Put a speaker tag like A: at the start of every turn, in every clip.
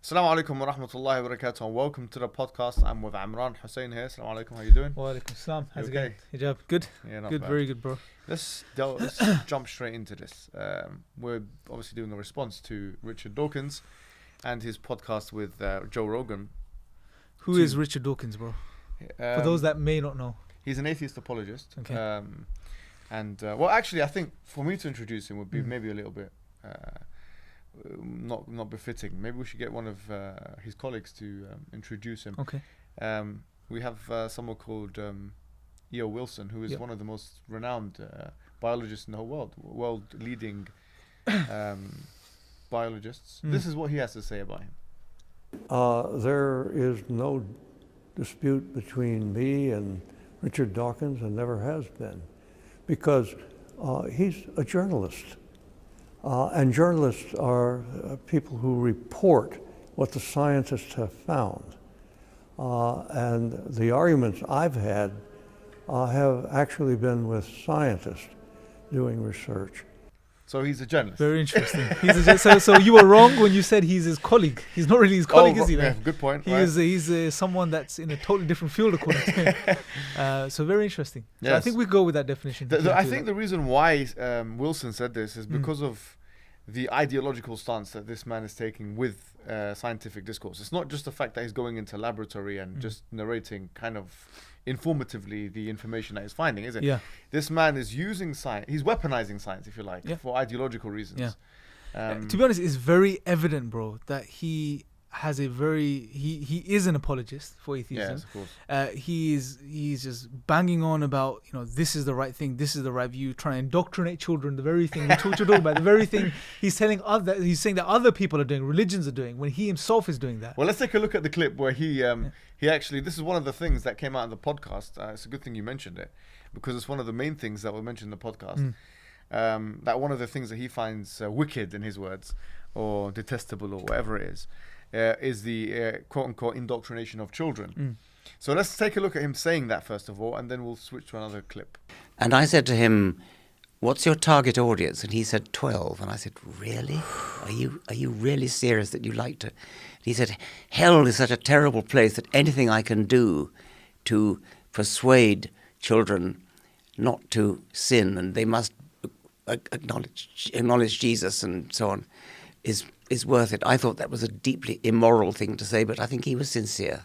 A: Assalamu alaikum wa rahmatullahi wa barakatuh, and welcome to the podcast. I'm with Amran Hussein here. Assalamu alaikum, how you doing?
B: Wa alaikum salam. How's it
A: okay?
B: going? Hijab, good?
A: Yeah, not
B: Good,
A: bad.
B: very good, bro.
A: Let's jump straight into this. We're obviously doing a response to Richard Dawkins and his podcast with Joe Rogan.
B: Who is Richard Dawkins, bro? For those that may not know.
A: He's an atheist apologist.
B: Okay.
A: Well, actually, I think for me to introduce him would be maybe a little bit not befitting. Maybe we should get one of his colleagues to introduce him.
B: Okay.
A: We have someone called E.O. Wilson, who is one of the most renowned biologists in the whole world leading biologists. This is what he has to say about him.
C: There is no dispute between me and Richard Dawkins, and never has been, because he's a journalist. And journalists are people who report what the scientists have found. And the arguments I've had have actually been with scientists doing research.
A: So he's a journalist.
B: Very interesting. So you were wrong when you said he's his colleague. He's not really his colleague, is he?
A: Yeah, good point.
B: He's someone that's in a totally different field, according to him. So very interesting.
A: Yes.
B: So I think we go with that definition.
A: I think the reason why Wilson said this is because of the ideological stance that this man is taking with scientific discourse. It's not just the fact that he's going into laboratory and just narrating kind of informatively the information that he's finding, is it?
B: Yeah.
A: This man is using science. He's weaponizing science, if you like, for ideological reasons.
B: Yeah. To be honest, it's very evident, bro, that he has he is an apologist for atheism.
A: Yes, of course.
B: He's just banging on about, this is the right thing, this is the right view, trying to indoctrinate children, the very thing we talked about, the very thing he's saying that other people are doing, religions are doing, when he himself is doing that.
A: Well, let's take a look at the clip where he actually, this is one of the things that came out in the podcast. It's a good thing you mentioned it, because it's one of the main things that were mentioned in the podcast. That one of the things that he finds wicked, in his words, or detestable, or whatever it is the quote-unquote indoctrination of children. So let's take a look at him saying that first of all, and then we'll switch to another clip.
D: And I said to him, "What's your target audience?" And he said 12. And I said, "Really? Are you really serious that you like to?" And he said, "Hell is such a terrible place that anything I can do to persuade children not to sin, and they must acknowledge Jesus and so on, is worth it." I thought that was a deeply immoral thing to say, but I think he was sincere.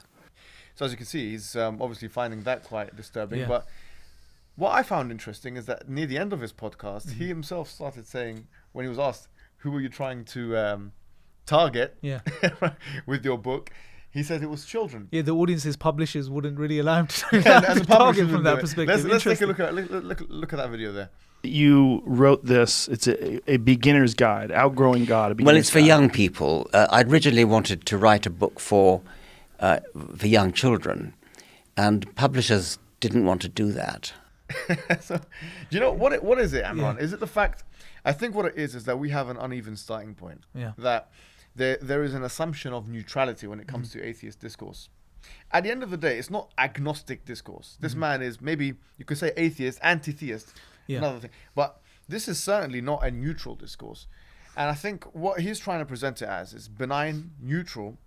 A: So as you can see, he's obviously finding that quite disturbing.
B: Yeah.
A: But what I found interesting is that near the end of his podcast, he himself started saying, when he was asked, who were you trying to target with your book, he said it was children.
B: Yeah, the audience's publishers wouldn't really allow him to,
A: And the
B: target
A: publishers
B: from
A: would
B: that
A: do it.
B: perspective.
A: Let's take a look at that video there.
E: You wrote this. It's a beginner's guide, outgrowing God.
D: Well, it's for young people. I originally wanted to write a book for young children, and publishers didn't want to do that.
A: So, do you know what is it, Amran? Is it the fact? I think what it is that we have an uneven starting point.
B: Yeah.
A: That there is an assumption of neutrality when it comes to atheist discourse. At the end of the day, it's not agnostic discourse. This man is, maybe you could say, atheist, anti-theist, another thing. But this is certainly not a neutral discourse. And I think what he's trying to present it as is benign, neutral,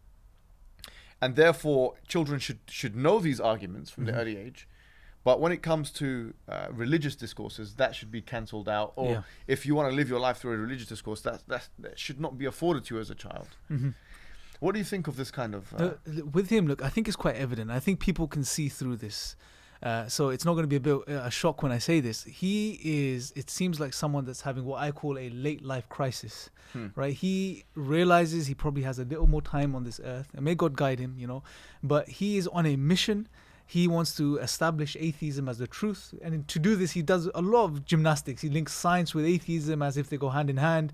A: and therefore children should know these arguments from the early age. But when it comes to religious discourses, that should be cancelled out. Or if you want to live your life through a religious discourse, that should not be afforded to you as a child. What do you think of this kind of...
B: with him, look, I think it's quite evident. I think people can see through this. So it's not going to be a shock when I say this. It seems like someone that's having what I call a late life crisis, right? He realizes he probably has a little more time on this earth, and may God guide him, but he is on a mission. He wants to establish atheism as the truth. And to do this, he does a lot of gymnastics. He links science with atheism as if they go hand in hand.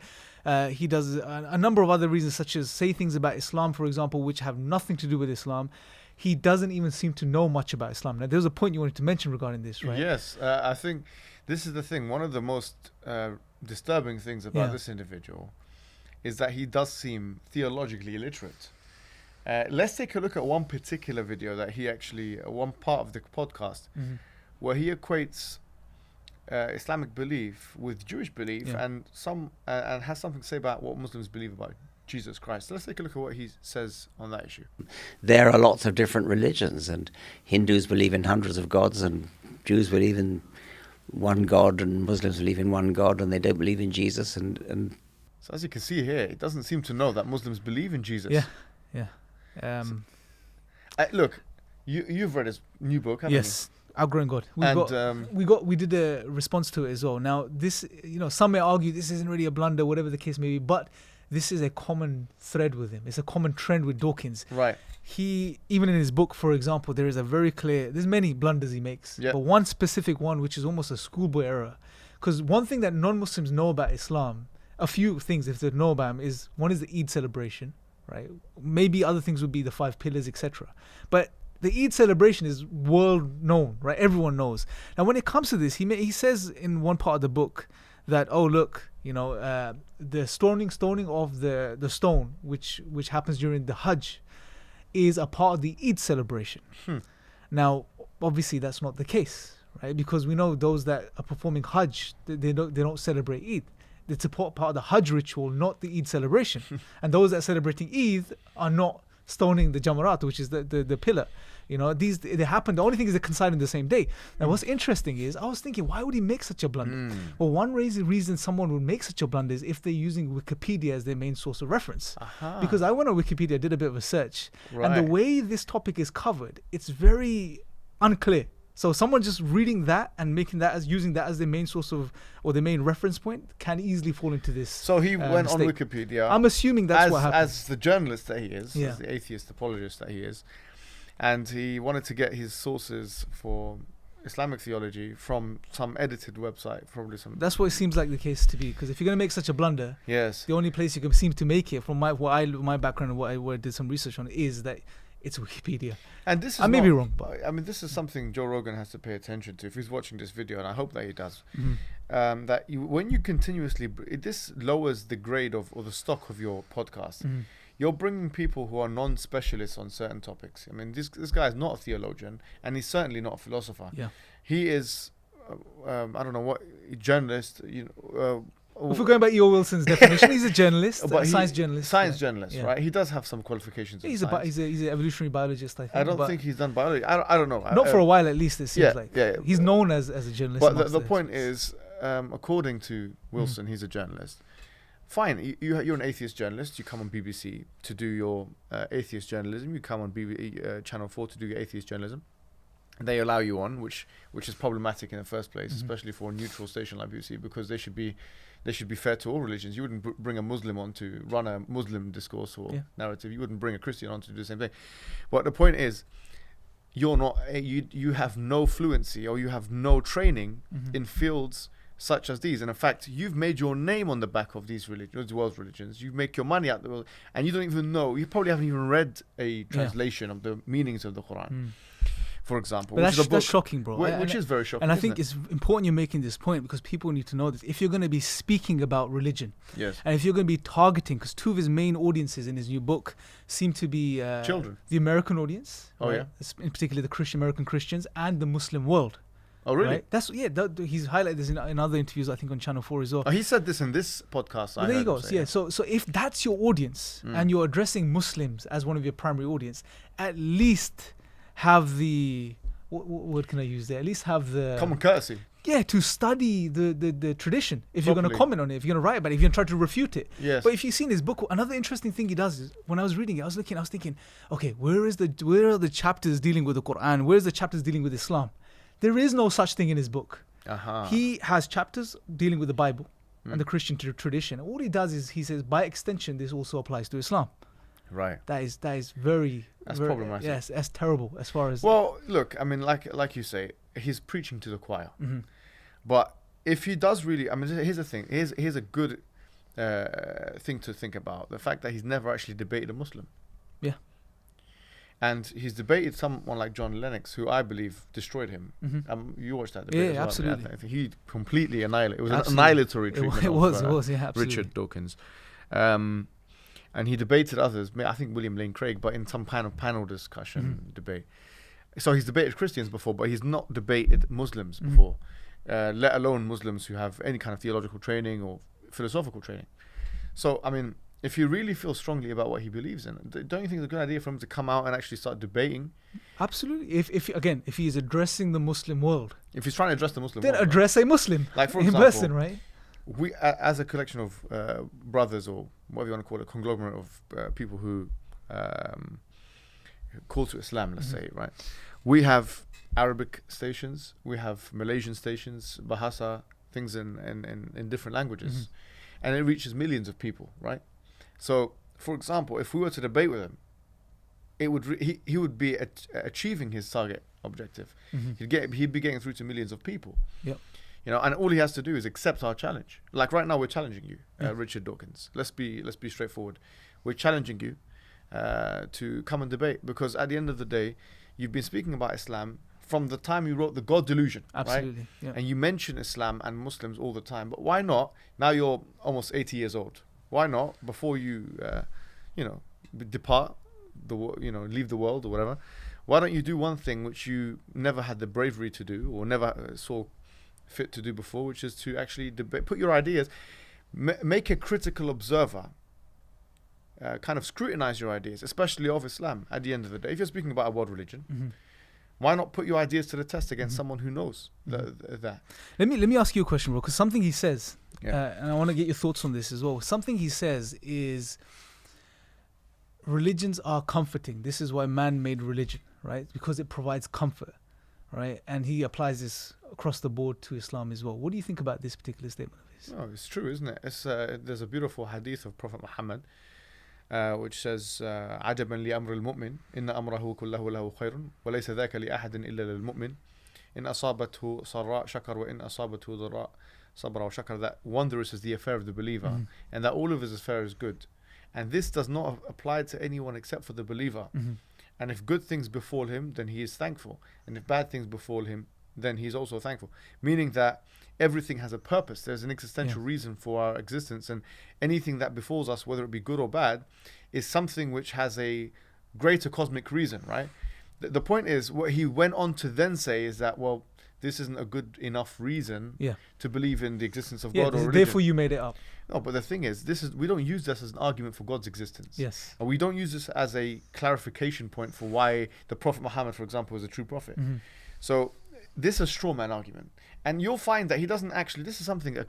B: He does a number of other reasons, such as say things about Islam, for example, which have nothing to do with Islam. He doesn't even seem to know much about Islam. Now, there was a point you wanted to mention regarding this, right?
A: Yes, I think this is the thing. One of the most disturbing things about this individual is that he does seem theologically illiterate. Let's take a look at one particular video that he actually, one part of the podcast, where he equates Islamic belief with Jewish belief and has something to say about what Muslims believe about Jesus Christ. Let's take a look at what he says on that issue.
D: There are lots of different religions, and Hindus believe in hundreds of gods, and Jews believe in one God, and Muslims believe in one God, and they don't believe in Jesus. And
A: So as you can see here, it doesn't seem to know that Muslims believe in Jesus.
B: Yeah.
A: Look, you've read his new book, haven't you?
B: Yes. Outgrowing God. We did a response to it as well. Now, this, some may argue this isn't really a blunder, whatever the case may be, but this is a common thread with him. It's a common trend with Dawkins.
A: Right.
B: He, even in his book, for example, there is a very clear, there's many blunders he makes,
A: Yep.
B: but one specific one, which is almost a schoolboy error. Because one thing that non-Muslims know about Islam, a few things if they know about him, is one is the Eid celebration, right? Maybe other things would be the 5 pillars, etc. But the Eid celebration is world known, right? Everyone knows. Now, when it comes to this, he says in one part of the book that, oh, look, the stoning of the stone, which happens during the Hajj, is a part of the Eid celebration. Now, obviously, that's not the case, right? Because we know those that are performing Hajj, they don't celebrate Eid. It's a part of the Hajj ritual, not the Eid celebration. And those that are celebrating Eid are not stoning the Jamarat, which is the pillar. They happen. The only thing is they coincide on the same day. Now, what's interesting is I was thinking, why would he make such a blunder? Well, one reason someone would make such a blunder is if they're using Wikipedia as their main source of reference. Because I went on Wikipedia, did a bit of a search, and the way this topic is covered, it's very unclear. So someone just reading that and using that as their main source of, or their main reference point, can easily fall into this.
A: So he went
B: mistake.
A: on Wikipedia.
B: I'm assuming that's what happened.
A: As the journalist that he is,
B: Yeah.
A: as the atheist apologist that he is, and he wanted to get his sources for Islamic theology from some edited website, probably some.
B: That's what it seems like the case to be. Because if you're going to make such a blunder,
A: Yes.
B: the only place you can seem to make it, from my background and what I did some research on, is that it's Wikipedia.
A: And this is
B: I may be wrong,
A: but I mean, this is something Joe Rogan has to pay attention to if he's watching this video, and I hope that he does. That when you continuously, this lowers the grade or the stock of your podcast. You're bringing people who are non-specialists on certain topics. I mean, this guy is not a theologian, and he's certainly not a philosopher.
B: Yeah.
A: He is, I don't know what, journalist.
B: If we're going by E.O. Wilson's definition, he's a journalist, a science journalist.
A: Science journalist,
B: Yeah.
A: right? He does have some qualifications.
B: He's
A: in
B: a
A: science.
B: he's an evolutionary biologist, I think.
A: I don't think he's done biology. I don't know.
B: Not for a while, at least. It seems
A: yeah,
B: like
A: yeah.
B: he's known as a journalist.
A: But the point is, according to Wilson, he's a journalist. Fine, you're an atheist journalist. You come on BBC to do your atheist journalism. You come on Channel 4 to do your atheist journalism. And they allow you on, which is problematic in the first place, especially for a neutral station like BBC, because they should be fair to all religions. You wouldn't bring a Muslim on to run a Muslim discourse or narrative. You wouldn't bring a Christian on to do the same thing. But the point is, you're not you have no fluency or you have no training in fields such as these. And in fact, you've made your name on the back of these world's religions. You make your money out the world, and you don't even know. You probably haven't even read a translation of the meanings of the Quran, for example.
B: But that's shocking, bro.
A: Which is very shocking.
B: And I think it's important you're making this point, because people need to know this. If you're going to be speaking about religion,
A: yes,
B: and if you're going to be targeting, because two of his main audiences in his new book seem to be
A: children,
B: the American audience,
A: oh
B: right?
A: yeah,
B: in particular the American Christians and the Muslim world.
A: Oh really?
B: Right? That's he's highlighted this in other interviews, I think, on Channel 4 as well.
A: Oh, he said this in this podcast.
B: Well, there you go. So if that's your audience and you're addressing Muslims as one of your primary audience, at least have the what word can I use there? At least have the
A: common courtesy.
B: Yeah, to study the tradition. If you're going to comment on it, if you're going to write about it, if you're going to try to refute it.
A: Yes.
B: But if you've seen his book, another interesting thing he does is, when I was reading it, I was thinking, okay, where are the chapters dealing with the Quran? Where's the chapters dealing with Islam? There is no such thing in his book. He has chapters dealing with the Bible and the Christian tradition. All he does is he says, by extension, this also applies to Islam.
A: Right.
B: That is very
A: problematic.
B: Yes, that's terrible as far as.
A: Well, look, I mean, like you say, he's preaching to the choir. But if he does really, I mean, here's the thing. Here's a good thing to think about: the fact that he's never actually debated a Muslim.
B: Yeah.
A: And he's debated someone like John Lennox, who I believe destroyed him. You watched that debate as well.
B: Absolutely.
A: I think he completely annihilated. It was an annihilatory treatment.
B: It was, yeah, absolutely.
A: Richard Dawkins. And he debated others. I think William Lane Craig, but in some kind of panel discussion debate. So he's debated Christians before, but he's not debated Muslims before, let alone Muslims who have any kind of theological training or philosophical training. So, I mean, if he really feels strongly about what he believes in, don't you think it's a good idea for him to come out and actually start debating?
B: Absolutely. If he is addressing the Muslim world,
A: If he's trying to address the Muslim
B: then
A: world,
B: address a Muslim
A: like for
B: in
A: example,
B: person, right?
A: we as a collection of brothers, or whatever you want to call it, conglomerate of people who call to Islam, let's say, right? We have Arabic stations, we have Malaysian stations, Bahasa, things in different languages, and it reaches millions of people, right? So, for example, if we were to debate with him, it would he would be achieving his target objective. He'd be getting through to millions of people.
B: Yep.
A: You know, and all he has to do is accept our challenge. Like right now, we're challenging you, Richard Dawkins. Let's be straightforward. We're challenging you to come and debate, because at the end of the day, you've been speaking about Islam from the time you wrote the God Delusion,
B: Absolutely.
A: right?
B: Yeah.
A: And you mention Islam and Muslims all the time. But why not? Now you're almost 80 years old. Why not, before you, depart leave the world or whatever? Why don't you do one thing which you never had the bravery to do, or never saw fit to do before, which is to actually debate, put your ideas, make a critical observer, kind of scrutinize your ideas, especially of Islam. At the end of the day, if you're speaking about a world religion, why not put your ideas to the test against someone who knows that?
B: Let me ask you a question, bro, because something he says,
A: Yeah.
B: and I want to get your thoughts on this as well. Something he says is religions are comforting. This is why man made religion, right? Because it provides comfort, right? And he applies this across the board to Islam as well. What do you think about this particular statement of his?
A: No, it's true, isn't it? It's there's a beautiful hadith of Prophet Muhammad, which says, عجبا لأمر المؤمن إن أمره كله له خير وليس ذاك لأحد إلا للمؤمن إن أصابته سراء شكر وإن أصابته ضراء صبر وشكر. That wondrous is the affair of the believer, and that all of his affair is good. And this does not apply to anyone except for the believer. And if good things befall him, then he is thankful. And if bad things befall him, then he's also thankful. Meaning that everything has a purpose. There's an existential reason for our existence. And anything that befalls us, whether it be good or bad, is something which has a greater cosmic reason, right? The point is, what he went on to then say is that, well, this isn't a good enough reason to believe in the existence of God or religion.
B: Therefore you made it up.
A: No, but the thing is, we don't use this as an argument for God's existence.
B: Yes.
A: And we don't use this as a clarification point for why the Prophet Muhammad, for example, is a true prophet. So this is a straw man argument. And you'll find that he doesn't actually, this is something, a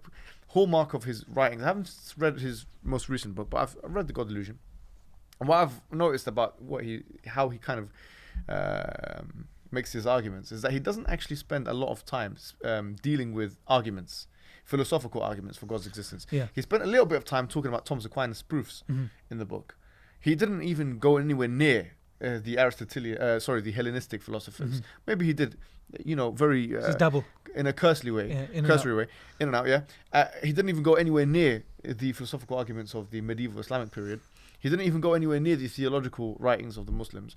A: hallmark of his writings. I haven't read his most recent book, but I've read the God Delusion. And what I've noticed about how he kind of makes his arguments is that he doesn't actually spend a lot of time dealing with arguments, philosophical arguments for God's existence. He spent a little bit of time talking about Thomas Aquinas' proofs in the book. He didn't even go anywhere near the Hellenistic philosophers. Maybe he did, very
B: double
A: in a cursory way, in and out. He didn't even go anywhere near the philosophical arguments of the medieval Islamic period. He didn't even go anywhere near the theological writings of the Muslims.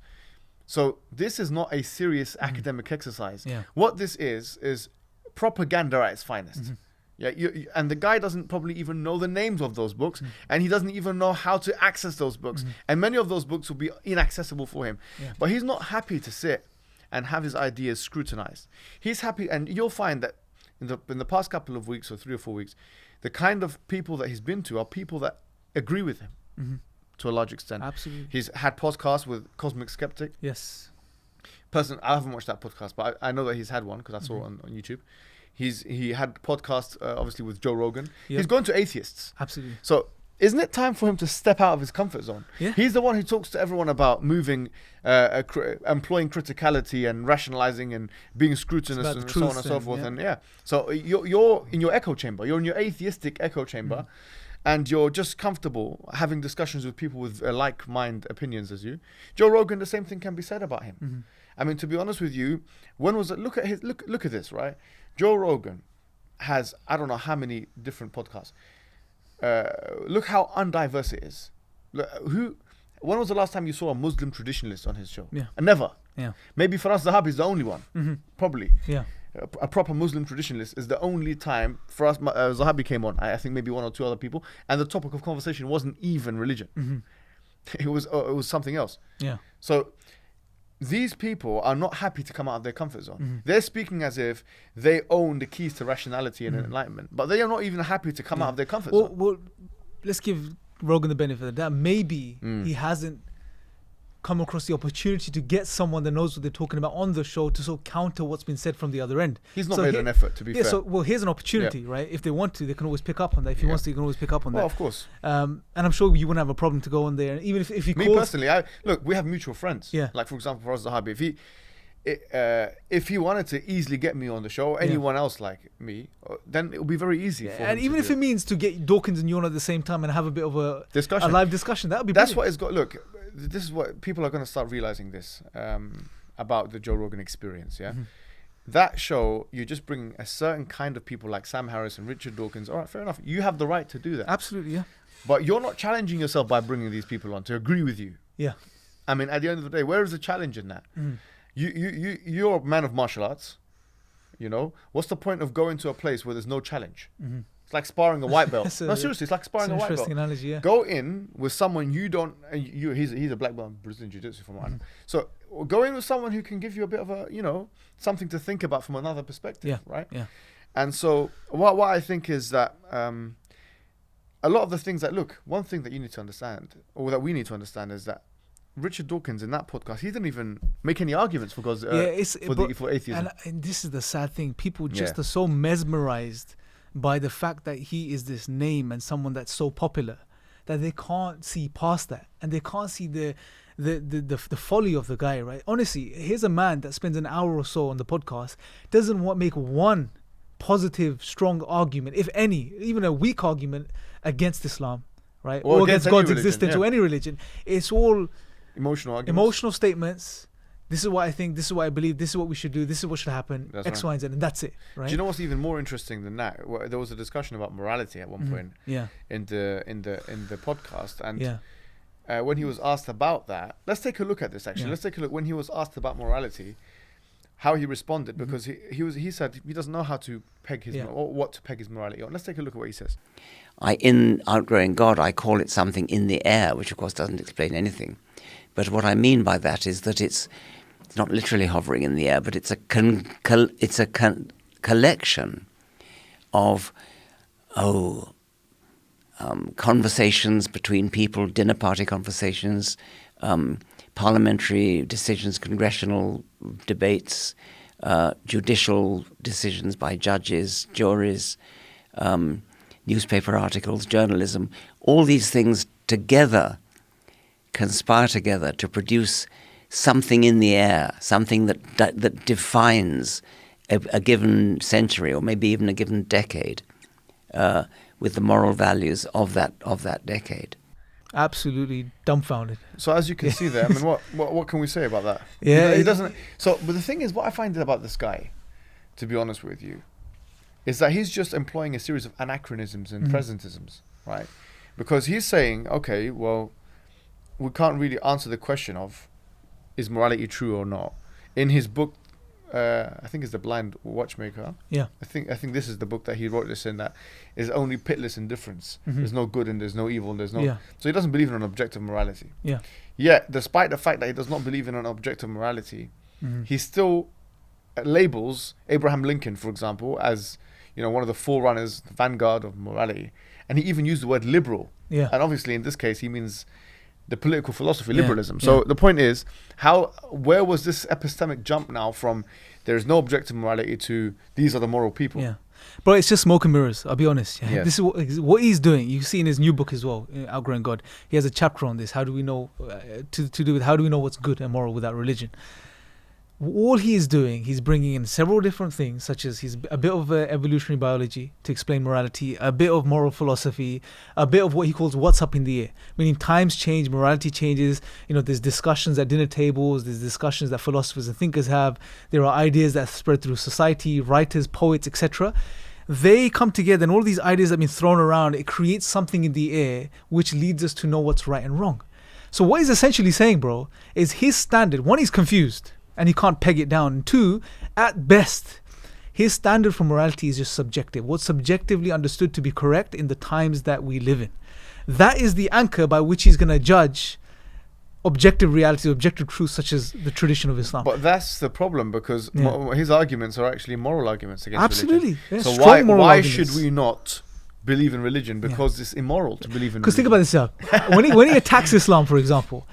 A: So this is not a serious academic exercise. What this is propaganda at its finest. And the guy doesn't probably even know the names of those books, and he doesn't even know how to access those books. And many of those books will be inaccessible for him. But he's not happy to sit and have his ideas scrutinized. He's happy, and you'll find that in the past couple of weeks or 3 or 4 weeks, the kind of people that he's been to are people that agree with him to a large extent.
B: Absolutely.
A: He's had podcasts with Cosmic Skeptic.
B: Yes.
A: I haven't watched that podcast, but I know that he's had one because I saw it on YouTube. He had podcasts obviously with Joe Rogan. He's going to atheists.
B: Absolutely.
A: So isn't it time for him to step out of his comfort zone? He's the one who talks to everyone about moving, employing criticality and rationalizing and being scrutinous and so on and so forth. So you're in your echo chamber. You're in your atheistic echo chamber. And you're just comfortable having discussions with people with like-mind opinions as you. Joe Rogan, the same thing can be said about him. I mean, to be honest with you, when was it? Look at this, right? Joe Rogan has I don't know how many different podcasts. Look how undiverse it is. When was the last time you saw a Muslim traditionalist on his show? Never. Maybe Faraz Zahabi is the only one. Probably. A proper Muslim traditionalist is the only time for us. Zahabi came on. I think maybe 1 or 2 other people, and the topic of conversation wasn't even religion. It was something else. So these people are not happy to come out of their comfort zone. They're speaking as if they own the keys to rationality and enlightenment, but they are not even happy to come out of their comfort zone.
B: Well, let's give Rogan the benefit of the doubt. Maybe he hasn't come across the opportunity to get someone that knows what they're talking about on the show to sort of counter what's been said from the other end.
A: He's not made an effort, to be fair.
B: So, well, here's an opportunity, right? If they want to, they can always pick up on that. If he wants to, he can always pick up on that.
A: Well, of course.
B: And I'm sure you wouldn't have a problem to go on there. And even if he
A: Me personally, look, we have mutual friends.
B: Yeah.
A: Like, for example, for us, Zahabi, if he wanted to easily get me on the show, or anyone else like me, then it would be very easy for him.
B: And even if it means to get Dawkins and you on at the same time and have a bit of a live discussion, that would be
A: That's
B: brilliant.
A: what it's got. Look, this is what people are going to start realizing this about the Joe Rogan experience. Yeah. That show, you just bring a certain kind of people like Sam Harris and Richard Dawkins. All right, fair enough. You have the right to do that.
B: Absolutely, yeah.
A: But you're not challenging yourself by bringing these people on to agree with you.
B: Yeah.
A: I mean, at the end of the day, where is the challenge in that? You're a man of martial arts. You know, what's the point of going to a place where there's no challenge? It's like sparring a white belt. No, seriously, it's like sparring a white belt.
B: Interesting analogy, yeah.
A: Go in with someone you don't. He's a black belt in Brazilian Jiu-Jitsu from what I know. So go in with someone who can give you a bit of a, something to think about from another perspective, right?
B: Yeah.
A: And so what I think is that a lot of the things that, look, one thing that you need to understand, or that we need to understand, is that Richard Dawkins in that podcast, he didn't even make any arguments for God's for atheism.
B: And this is the sad thing. People just are so mesmerized by the fact that he is this name and someone that's so popular that they can't see past that, and they can't see the folly of the guy, right? Honestly, here's a man that spends an hour or so on the podcast, doesn't make one positive, strong argument, if any, even a weak argument against Islam, right? Or against God's existence or any religion. It's all
A: emotional arguments.
B: Emotional statements. This is what I think, this is what I believe, this is what we should do, this is what should happen, that's X, Y, and Z, and that's it, right?
A: Do you know what's even more interesting than that? There was a discussion about morality at one point in the podcast, and when he was asked about that, let's take a look at this actually. Let's take a look when he was asked about morality, how he responded, because he said he doesn't know how to peg his or what to peg his morality on. Let's take a look at what he says.
D: In Outgrowing God, I call it something in the air, which of course doesn't explain anything. But what I mean by that is that it's not literally hovering in the air, but it's a collection of conversations between people, dinner party conversations, parliamentary decisions, congressional debates, judicial decisions by judges, juries, newspaper articles, journalism. All these things together conspire together to produce something in the air, something that defines a given century or maybe even a given decade with the moral values of that decade.
B: Absolutely dumbfounded.
A: So as you can see there, I mean, what can we say about that?
B: Yeah,
A: he doesn't. So, but the thing is, what I find about this guy, to be honest with you, is that he's just employing a series of anachronisms and presentisms, right? Because he's saying, okay, well, we can't really answer the question of is morality true or not. In his book, I think it's The Blind Watchmaker. Yeah. I think this is the book that he wrote this in, that is only pitless indifference. There's no good and there's no evil. There's no. Yeah. So he doesn't believe in an objective morality. Yeah. Yet, despite the fact that he does not believe in an objective morality, he still labels Abraham Lincoln, for example, as one of the forerunners, the vanguard of morality, and he even used the word liberal. Yeah. And obviously, in this case, he means the political philosophy, liberalism. So the point is, where was this epistemic jump now from there is no objective morality to these are the moral people?
B: Yeah. Bro, it's just smoke and mirrors, I'll be honest. Yeah. This is what he's doing. You see in his new book as well, Outgrowing God. He has a chapter on this. How do we know, to do with how do we know what's good and moral without religion? All he is doing, he's bringing in several different things, such as he's a bit of evolutionary biology to explain morality, a bit of moral philosophy, a bit of what he calls what's up in the air, meaning times change, morality changes. There's discussions at dinner tables, there's discussions that philosophers and thinkers have. There are ideas that spread through society, writers, poets, etc. They come together, and all these ideas that have been thrown around, it creates something in the air which leads us to know what's right and wrong. So what he's essentially saying, bro, is his standard. One, he's confused and he can't peg it down. And two, at best, his standard for morality is just subjective. What's subjectively understood to be correct in the times that we live in. That is the anchor by which he's going to judge objective reality, objective truth, such as the tradition of Islam.
A: But that's the problem, because his arguments are actually moral arguments against
B: religion.
A: Yeah, so why should we not believe in religion because it's immoral to believe in religion.
B: Because think about this, when he attacks Islam, for example,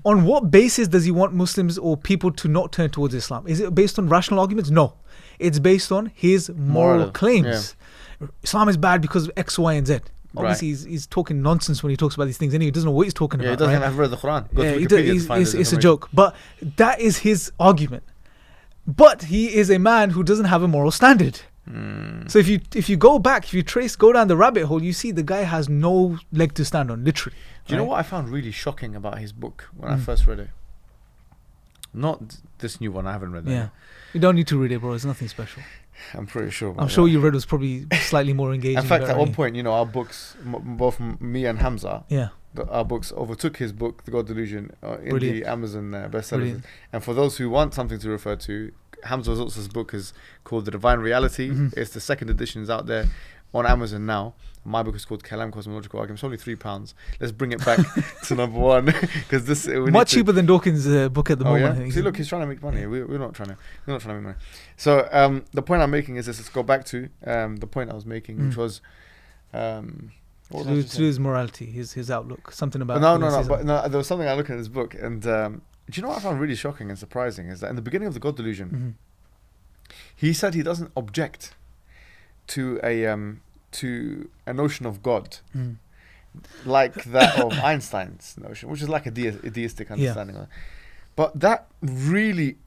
B: on what basis does he want Muslims or people to not turn towards Islam? Is it based on rational arguments? No. It's based on his moral claims. Yeah. Islam is bad because of X, Y, and Z. Obviously, he's talking nonsense when he talks about these things. Anyway, he doesn't know what he's talking about.
A: He doesn't have read the Quran.
B: It's a joke. But that is his argument. But he is a man who doesn't have a moral standard. So if you go back, go down the rabbit hole, you see the guy has no leg to stand on, literally.
A: Do you know what I found really shocking about his book when I first read it? Not this new one, I haven't read that.
B: Yeah. You don't need to read it, bro. It's nothing special.
A: I'm pretty sure.
B: I'm sure you read was probably slightly more engaging.
A: In fact, at one point, our books, both me and Hamza, our books overtook his book, The God Delusion, in the Amazon bestsellers. Brilliant. And for those who want something to refer to, Hamza Zulz's book is called The Divine Reality. It's the second edition, is out there on Amazon now. My book is called Kalam Cosmological Argument. It's only £3. Let's bring it back to number one, because this
B: much cheaper than Dawkins' book at the moment.
A: Yeah?
B: I think.
A: See, look, he's trying to make money. We're not trying to make money. So the point I'm making is this. Let's go back to the point I was making, which was to
B: do his morality, his outlook, something about.
A: But there was something I looked at in his book, and do you know what I found really shocking and surprising is that in the beginning of the God Delusion, he said he doesn't object to a notion of God like that of Einstein's notion, which is like a deistic understanding of it. But that really,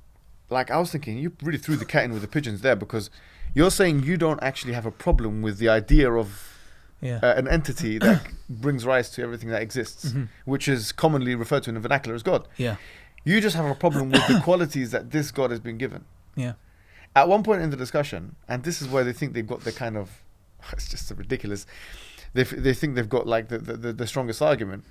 A: like, I was thinking, you really threw the cat in with the pigeons there, because you're saying you don't actually have a problem with the idea of an entity that brings rise to everything that exists, which is commonly referred to in the vernacular as God.
B: Yeah.
A: You just have a problem with the qualities that this God has been given.
B: Yeah.
A: At one point in the discussion, and this is where they think they've got the kind of, it's just so ridiculous, they think they've got like the strongest argument.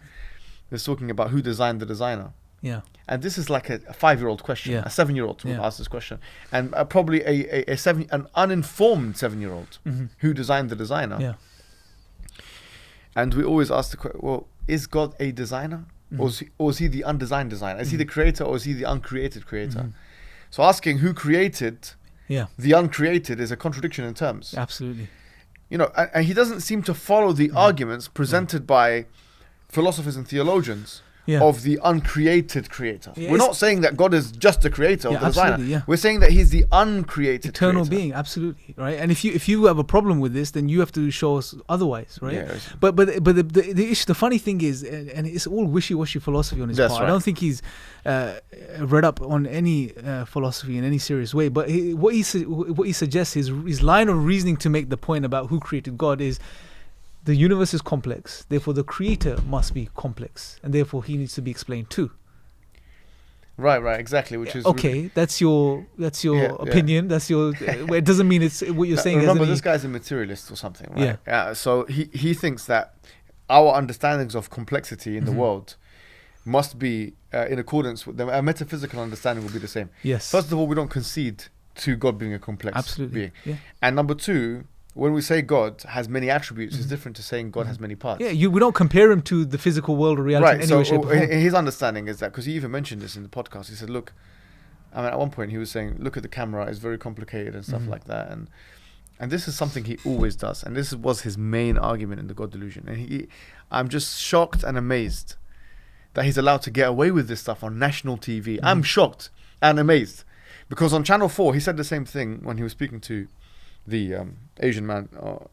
A: They're talking about who designed the designer.
B: Yeah.
A: And this is like a 5-year-old question, a 7-year-old would ask this question, and probably an uninformed 7-year-old who designed the designer.
B: Yeah.
A: And we always ask the question, well, is God a designer? Or is he the undesigned designer? Is he the creator, or is he the uncreated creator? So asking who created the uncreated is a contradiction in terms.
B: Absolutely.
A: And he doesn't seem to follow the arguments presented by philosophers and theologians of the uncreated creator. We're not saying that God is just the creator or the designer. We're saying that he's the uncreated
B: eternal
A: creator.
B: being, absolutely, right? And if you have a problem with this, then you have to show us otherwise, right?
A: Yeah,
B: but the issue, the funny thing is, and it's all wishy-washy philosophy on his part. Right. I don't think he's read up on any philosophy in any serious way. But what he suggests, his line of reasoning to make the point about who created God is, the universe is complex, therefore the creator must be complex, and therefore he needs to be explained too.
A: Right, exactly. Which is
B: okay. That's your opinion. Yeah. That's your. It doesn't mean it's what you're saying.
A: Remember, this guy's a materialist or something, right? Yeah. So he thinks that our understandings of complexity in the world must be in accordance with a metaphysical understanding will be the same.
B: Yes.
A: First of all, we don't concede to God being a complex being.
B: Yeah.
A: And number two, when we say God has many attributes, it's different to saying God has many parts.
B: Yeah, we don't compare him to the physical world or reality in any way, shape, or form.
A: His understanding is that, because he even mentioned this in the podcast, he said, look, at one point he was saying, look at the camera, it's very complicated and stuff like that. And this is something he always does. And this was his main argument in the God Delusion. And I'm just shocked and amazed that he's allowed to get away with this stuff on national TV. I'm shocked and amazed. Because on Channel 4, he said the same thing when he was speaking to the Asian man from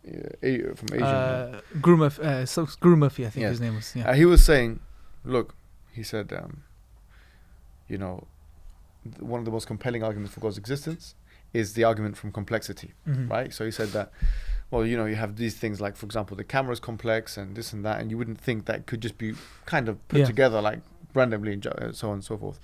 A: Asia.
B: Guru Murphy, I think his name was. Yeah.
A: He was saying, look, he said, one of the most compelling arguments for God's existence is the argument from complexity, right? So he said that, well, you have these things like, for example, the camera is complex and this and that, and you wouldn't think that could just be kind of put together like randomly and so on and so forth.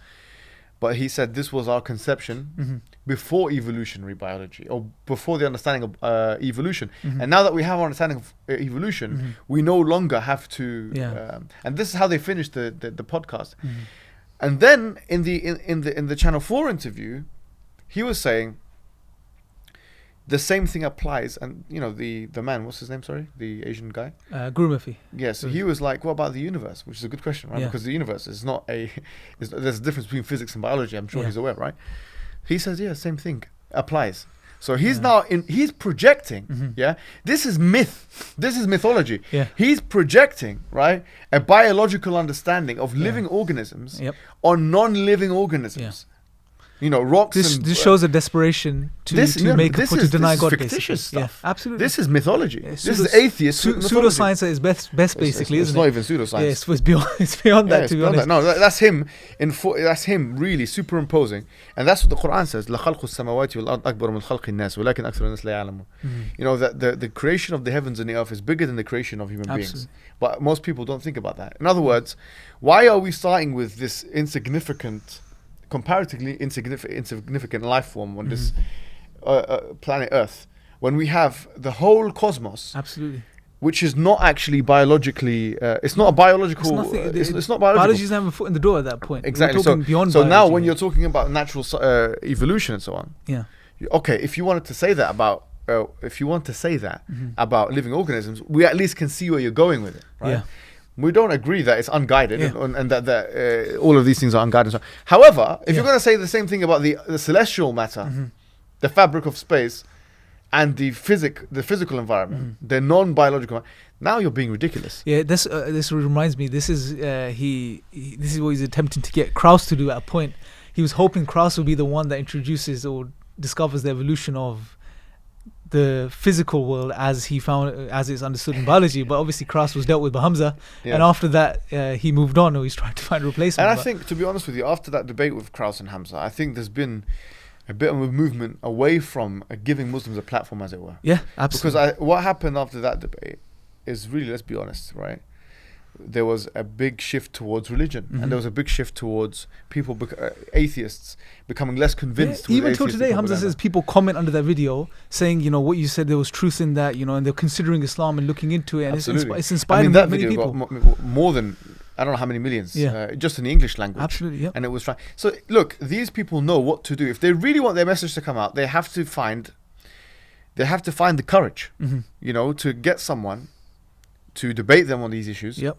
A: But he said this was our conception before evolutionary biology, or before the understanding of evolution. And now that we have our understanding of evolution, we no longer have to. And this is how they finished the podcast. And then in the Channel 4 interview, he was saying the same thing applies. And the man, what's his name? Sorry, the Asian guy.
B: Guru Murphy.
A: Yeah, so he was like, what about the universe? Which is a good question, right? Because the universe is not there's a difference between physics and biology. I'm sure he's aware, right? He says, same thing applies. So he's he's projecting, this is myth. This is mythology.
B: Yeah.
A: He's projecting, right, a biological understanding of living organisms on non-living organisms. You know, rocks.
B: This shows a desperation to deny God.
A: Fictitious stuff.
B: Yeah, absolutely.
A: This is mythology. This is atheist
B: pseudoscience at its best, basically, isn't it?
A: It's not even pseudoscience.
B: Yeah, it's beyond that, to be honest.
A: No, that's him. That's him really superimposing, and that's what the Quran says. لَخَلْقُ السَّمَاوَاتِ وَالْأَرْضِ أَكْبَرُ مِنْ خَلْقِ النَّاسِ وَلَكِنْ أَكْثَرُ النَّاسِ لَا يَعْلَمُونَ. You know that the creation of the heavens and the earth is bigger than the creation of human beings. But most people don't think about that. In other words, why are we starting with this comparatively insignificant life form on this planet Earth, when we have the whole cosmos, which is not actually biologically, it's not a biological. It's not biological.
B: Biology doesn't have a foot in the door at that point.
A: Exactly. So now, when you're talking about natural evolution and so on, okay, if you wanted to say that about, about living organisms, we at least can see where you're going with it, right? Yeah. We don't agree that it's unguided and that all of these things are unguided. However, if you're going to say the same thing about the celestial matter, the fabric of space, and the physical environment, the non-biological, now you're being ridiculous.
B: Yeah, this reminds me. This is this is what he's attempting to get Krauss to do at a point. He was hoping Krauss would be the one that introduces or discovers the evolution of the physical world as it's understood in biology, but obviously Krauss was dealt with by Hamza, and after that he moved on, or he's trying to find a replacement.
A: And I think, to be honest with you, after that debate with Krauss and Hamza, I think there's been a bit of a movement away from giving Muslims a platform, as it were.
B: Yeah, absolutely.
A: Because what happened after that debate is really, let's be honest, right? There was a big shift towards religion, and there was a big shift towards people, atheists, becoming less convinced.
B: Yeah, even till today, Hamza says people comment under that video saying, you know, what you said, there was truth in that, you know, and they're considering Islam and looking into it, and it's inspiring
A: that
B: many
A: video
B: people.
A: Got more than, I don't know how many millions, just in the English language.
B: Absolutely, yeah.
A: And it was so look, these people know what to do. If they really want their message to come out, they have to find the courage, you know, to get someone to debate them on these issues.
B: Yep.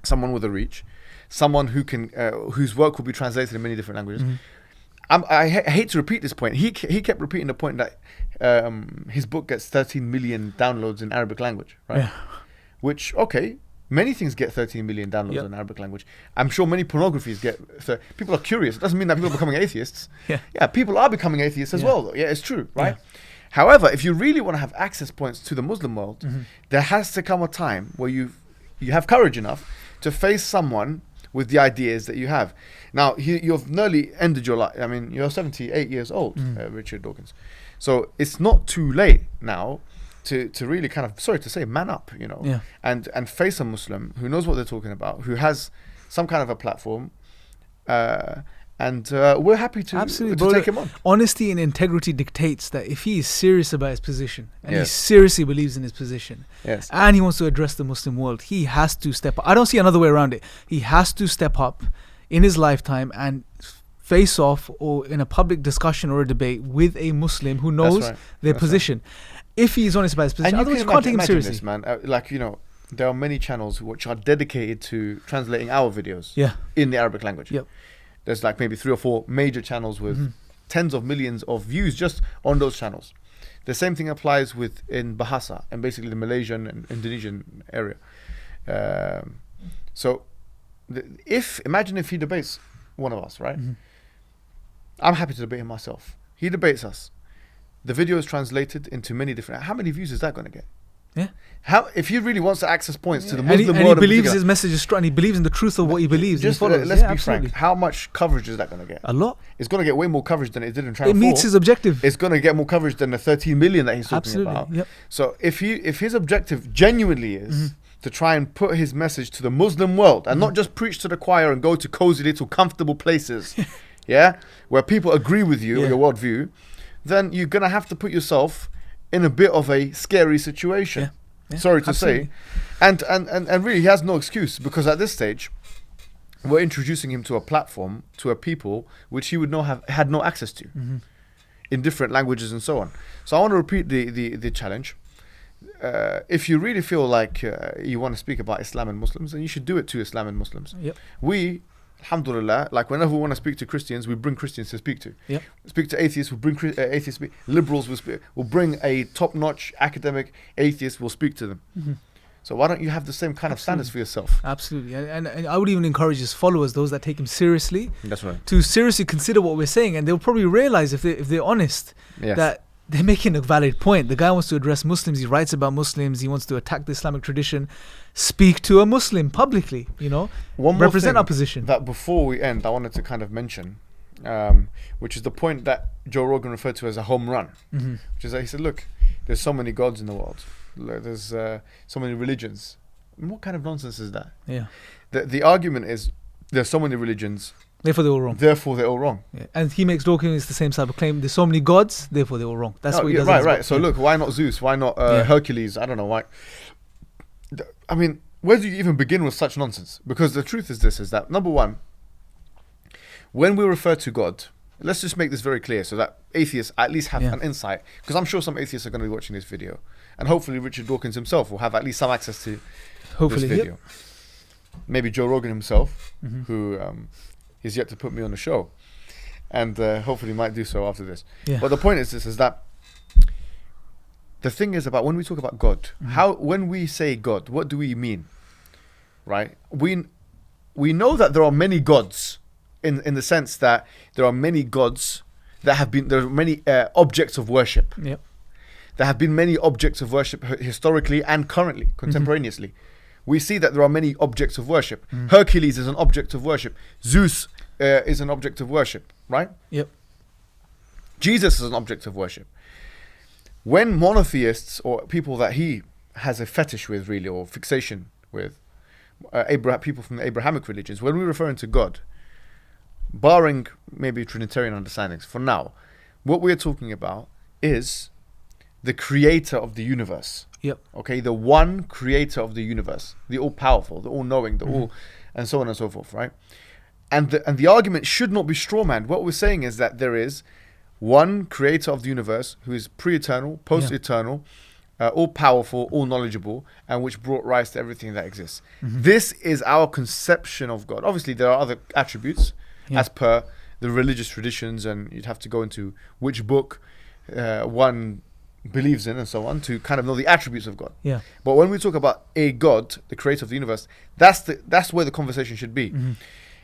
A: Someone with a reach, someone who can, whose work will be translated in many different languages. I hate to repeat this point. He kept repeating the point that his book gets 13 million downloads in Arabic language, right? Yeah. Which, okay, many things get 13 million downloads in Arabic language. I'm sure many pornographies get. People are curious. It doesn't mean that people are becoming atheists. Yeah, people are becoming atheists as well, though. Yeah, it's true, right? Yeah. However, if you really want to have access points to the Muslim world, there has to come a time where you have courage enough to face someone with the ideas that you have. Now, you've nearly ended your life. I mean, you're 78 years old, Richard Dawkins. So it's not too late now to really kind of, sorry to say, man up, you know, and face a Muslim who knows what they're talking about, who has some kind of a platform, and we're happy to take him on.
B: Honesty and integrity dictates that if he is serious about his position, and he seriously believes in his position, and he wants to address the Muslim world, he has to step up. I don't see another way around it. He has to step up in his lifetime and face off, or in a public discussion or a debate, with a Muslim who knows their position. If he is honest about his position, otherwise you can't take him seriously.
A: This, man. Like, you know, there are many channels which are dedicated to translating our videos in the Arabic language.
B: Yep.
A: There's like maybe 3 or 4 major channels with tens of millions of views just on those channels. The same thing applies in Bahasa and basically the Malaysian and Indonesian area. So imagine if he debates one of us, right? I'm happy to debate him myself. He debates us. The video is translated into many different. How many views is that going to get?
B: Yeah.
A: If he really wants to access points to the Muslim world,
B: and he believes his message is strong, and he believes in the truth of what he believes.
A: Just let's be frank. How much coverage is that going to get?
B: A lot.
A: It's going to get way more coverage than it did in Channel 4.
B: It meets his objective.
A: It's going to get more coverage than the 13 million that he's talking about.
B: Yep.
A: So if his objective genuinely is to try and put his message to the Muslim world and not just preach to the choir and go to cozy little comfortable places, where people agree with you or your worldview, then you're going to have to put yourself in a bit of a scary situation. Sorry to say. And really, he has no excuse, because at this stage, we're introducing him to a platform, to a people which he would had no access to in different languages and so on. So I want to repeat the challenge. If you really feel like you want to speak about Islam and Muslims, then you should do it to Islam and Muslims.
B: Yep.
A: We alhamdulillah, like whenever we want to speak to Christians, we bring Christians to speak to.
B: Yep.
A: Speak to atheists, we bring atheists. Liberals, we'll bring a top-notch academic atheist. We'll speak to them.
B: Mm-hmm.
A: So why don't you have the same kind of standards for yourself?
B: Absolutely, and I would even encourage his followers, those that take him seriously,
A: That's right.
B: to seriously consider what we're saying, and they'll probably realize if they're honest
A: Yes.
B: that they're making a valid point. The guy wants to address Muslims. He writes about Muslims. He wants to attack the Islamic tradition. Speak to a Muslim publicly.
A: One more
B: Represent
A: thing
B: our position.
A: that before we end, I wanted to kind of mention, which is the point that Joe Rogan referred to as a home run.
B: Mm-hmm.
A: Which is that he said, look, there's so many gods in the world. There's so many religions. What kind of nonsense is that?
B: Yeah.
A: The argument is there's so many religions,
B: Therefore, they're all wrong.
A: therefore they're all wrong.
B: Yeah. And he makes Dawkins the same type of claim. There's so many gods, therefore they're all wrong. That's what he does.
A: Right. So look, why not Zeus? Why not Hercules? I don't know why. I mean, where do you even begin with such nonsense? Because the truth is this: is that number one, when we refer to God, let's just make this very clear so that atheists at least have an insight. Because I'm sure some atheists are going to be watching this video, and hopefully Richard Dawkins himself will have at least some access to this video. Maybe Joe Rogan himself, who is yet to put me on the show, and hopefully might do so after this.
B: Yeah.
A: But the point is this: is that the thing is about when we talk about God, when we say God, what do we mean? Right? We know that there are many gods in the sense that there are many gods that have been, there are many objects of worship.
B: Yep.
A: There have been many objects of worship historically and currently, contemporaneously. We see that there are many objects of worship. Hercules is an object of worship. Zeus is an object of worship, right?
B: Yep.
A: Jesus is an object of worship. When monotheists or people that he has a fetish with, really, or fixation with, people from the Abrahamic religions, when we're referring to God, barring maybe Trinitarian understandings, for now, what we're talking about is the creator of the universe.
B: Yep.
A: Okay, the one creator of the universe, the all-powerful, the all-knowing, the all, and so on and so forth, right? And the argument should not be strawmanned. What we're saying is that there is one creator of the universe who is pre-eternal, post-eternal, all-powerful, all-knowledgeable, and which brought rise to everything that exists. This is our conception of God. Obviously, there are other attributes as per the religious traditions, and you'd have to go into which book one believes in and so on to kind of know the attributes of God.
B: Yeah.
A: But when we talk about a God, the creator of the universe, that's where the conversation should be.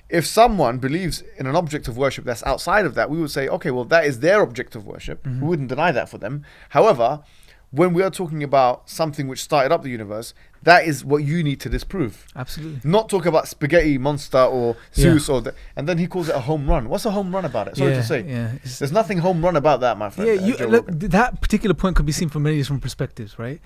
A: If someone believes in an object of worship that's outside of that, we would say, okay, well, that is their object of worship. We wouldn't deny that for them. However, when we are talking about something which started up the universe, that is what you need to disprove.
B: Absolutely.
A: Not talk about spaghetti monster or Zeus and then he calls it a home run. What's a home run about it? Sorry to say.
B: Yeah.
A: There's nothing home run about that, my friend.
B: Yeah, look, that particular point could be seen from many different perspectives, right?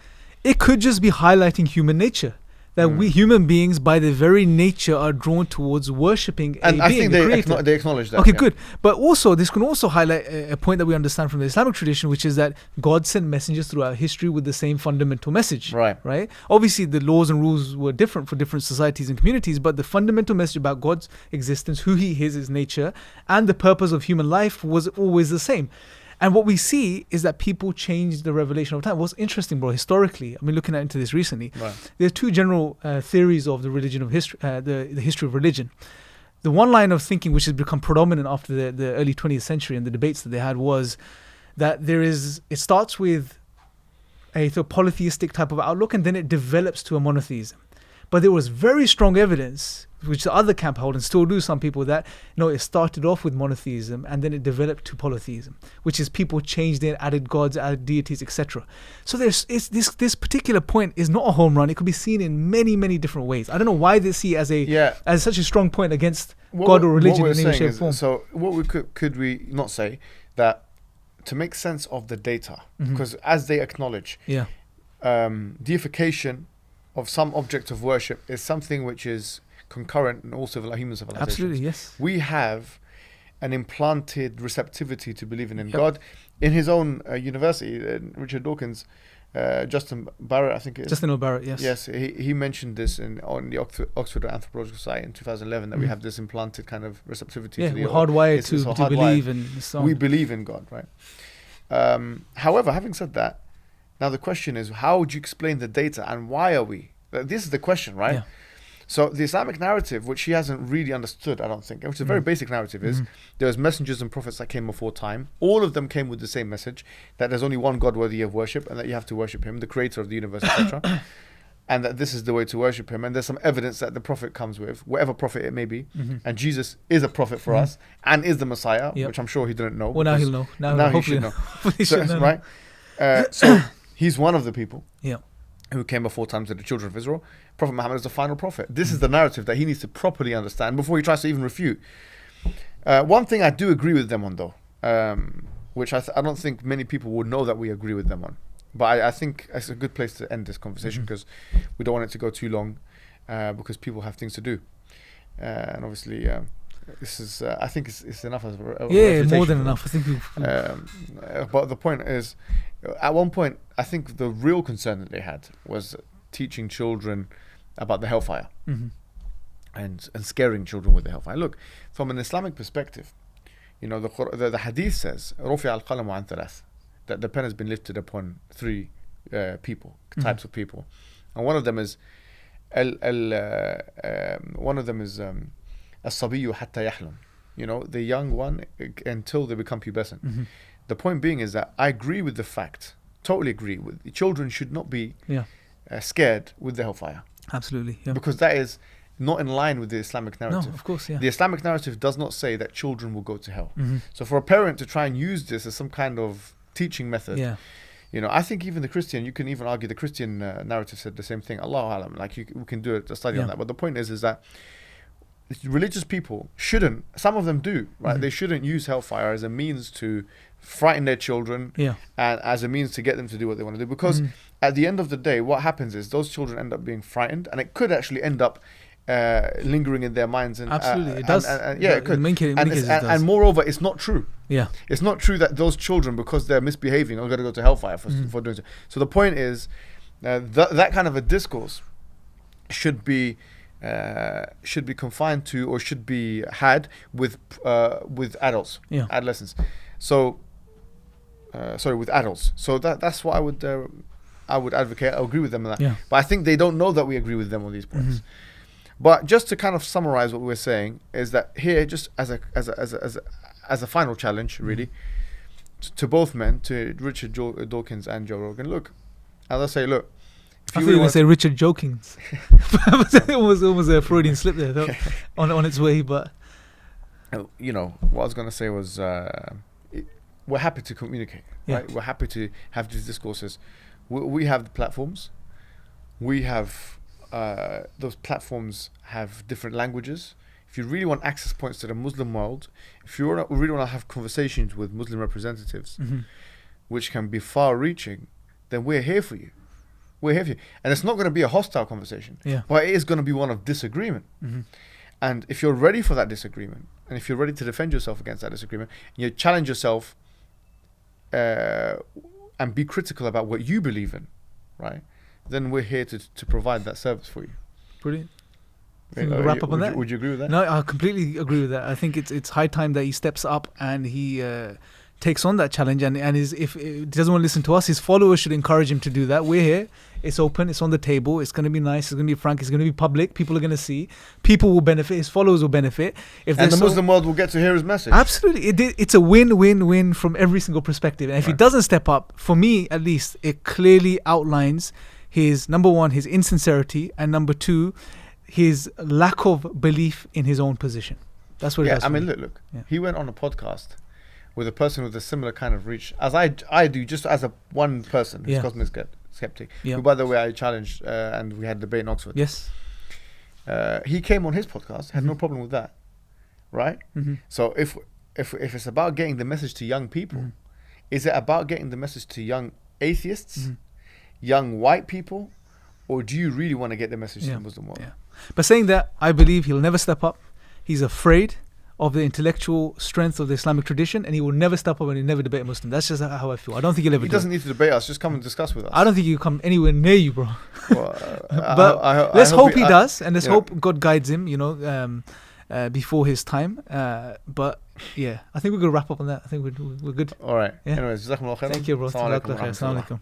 B: It could just be highlighting human nature. That we human beings, by their very nature, are drawn towards worshipping
A: and
B: a being, the creator.
A: They acknowledge that.
B: Okay, good. But also, this can also highlight a point that we understand from the Islamic tradition, which is that God sent messengers throughout history with the same fundamental message. Right? Obviously, the laws and rules were different for different societies and communities, but the fundamental message about God's existence, who He is, His nature, and the purpose of human life was always the same. And what we see is that people change the revelation of time. What's interesting, bro, historically, I mean, looking into this recently, there are two general theories of the religion of history, the history of religion. The one line of thinking which has become predominant after the early 20th century and the debates that they had was that it starts with a polytheistic type of outlook and then it develops to a monotheism. But there was very strong evidence, which the other camp hold and still do, some people, that it started off with monotheism and then it developed to polytheism, which is people changed it, added gods, added deities, etc. So this particular point is not a home run. It could be seen in many, many different ways. I don't know why they see it as such a strong point against God or religion in any shape or form.
A: So what we could we not say that to make sense of the data, because as they acknowledge, deification of some object of worship is something which is concurrent in all human civilizations.
B: Absolutely, yes.
A: We have an implanted receptivity to believing in God. In his own university, Richard Dawkins, Justin Barrett, I think it is.
B: Justin Barrett, yes.
A: Yes, he mentioned this on the Oxford Anthropological Society in 2011, that we have this implanted kind of receptivity to the
B: we're hardwired to believe in so on.
A: We believe in God, right? However, having said that, now the question is, how would you explain the data and why are we? This is the question, right? So the Islamic narrative, which he hasn't really understood, I don't think, which is a very basic narrative, is there was messengers and prophets that came before time. All of them came with the same message, that there's only one God worthy of worship, and that you have to worship him, the creator of the universe, etc. And that this is the way to worship him. And there's some evidence that the prophet comes with, whatever prophet it may be. And Jesus is a prophet for us and is the Messiah, which I'm sure he didn't know.
B: Well, now he'll know.
A: Now he should know. Right? So he's one of the people who came before time to the children of Israel. Prophet Muhammad is the final prophet. This is the narrative that he needs to properly understand before he tries to even refute. One thing I do agree with them on, though, which I don't think many people would know that we agree with them on. But I think it's a good place to end this conversation because we don't want it to go too long because people have things to do. And obviously, this is, I think it's enough as a
B: more than enough. I think
A: but the point is, at one point, I think the real concern that they had was teaching children about the hellfire and scaring children with the hellfire. Look, from an Islamic perspective, you know, the Hadith says, رُفِعَ الْقَلَمُ عَنْ ثَلَاثٍ, that the pen has been lifted upon three types of people, and one of them is الصبي حتى يحلم, you know, the young one until they become pubescent. The point being is that I agree with the fact, totally agree with children should not be scared with the hellfire.
B: Absolutely,
A: because that is not in line with the Islamic narrative.
B: No, of course,
A: The Islamic narrative does not say that children will go to hell. So for a parent to try and use this as some kind of teaching method, you know, I think even the Christian, you can even argue the Christian narrative said the same thing. Allahu alam, like we can do a study on that. But the point is that religious people shouldn't, some of them do, right? They shouldn't use hellfire as a means to frighten their children and as a means to get them to do what they want to do. Because at the end of the day, what happens is those children end up being frightened, and it could actually end up lingering in their minds. And
B: absolutely, it does.
A: It could.
B: In many cases it does.
A: And moreover, it's not true.
B: Yeah,
A: it's not true that those children, because they're misbehaving, are going to go to hellfire for doing so. So the point is that kind of a discourse should be confined to, or should be had with adults, adolescents. So with adults. So that's what I would advocate. I agree with them on that. But I think they don't know that we agree with them on these points. But just to kind of summarize what we're saying is that here, just as a final challenge, really, to both men, to Richard Dawkins and Joe Rogan. Look, as I say, look.
B: I thought you were going to say Richard Jokings. It was almost a Freudian slip there, though, on its way. But
A: you know, what I was going to say was, we're happy to communicate. Right? We're happy to have these discourses. We have the platforms. We have those platforms have different languages. If you really want access points to the Muslim world, if you really want to have conversations with Muslim representatives, which can be far-reaching, then we're here for you. We're here for you. And it's not going to be a hostile conversation, but it is going to be one of disagreement. And if you're ready for that disagreement, and if you're ready to defend yourself against that disagreement, and you challenge yourself and be critical about what you believe in, right? Then we're here to provide that service for you.
B: Brilliant. Wrap up on that.
A: Would you agree with that?
B: No, I completely agree with that. I think it's high time that he steps up and he takes on that challenge. And if he doesn't want to listen to us, his followers should encourage him to do that. We're here. It's open. It's on the table. It's going to be nice. It's going to be frank. It's going to be public. People are going to see. People will benefit. His followers will benefit.
A: And the Muslim world will get to hear his message.
B: Absolutely. It's a win-win-win from every single perspective. And if he doesn't step up, for me at least, it clearly outlines his, number one, his insincerity, and number two, his lack of belief in his own position. That's what it does.
A: I mean, look. Yeah. He went on a podcast with a person with a similar kind of reach as I do, just as one person who's cosmic skeptic. Who, by the way, I challenged and we had a debate in Oxford.
B: Yes.
A: He came on his podcast, had no problem with that, right? So if it's about getting the message to young people, is it about getting the message to young atheists, young white people, or do you really want to get the message to the Muslim world?
B: But saying that, I believe he'll never step up. He's afraid of the intellectual strength of the Islamic tradition, and he will never step up and he'll never debate a Muslim. That's just how I feel. I don't think he'll ever do it.
A: He doesn't need to debate us. Just come and discuss with us.
B: I don't think he'll come anywhere near you, bro.
A: Well,
B: but let's hope he does, and let's hope God guides him, before his time. But yeah, I think we're going to wrap up on that. I think we're good.
A: All right.
B: Yeah.
A: Anyways, jazakumullah khairan.
B: Thank you, bro.
A: Assalamu alaikum.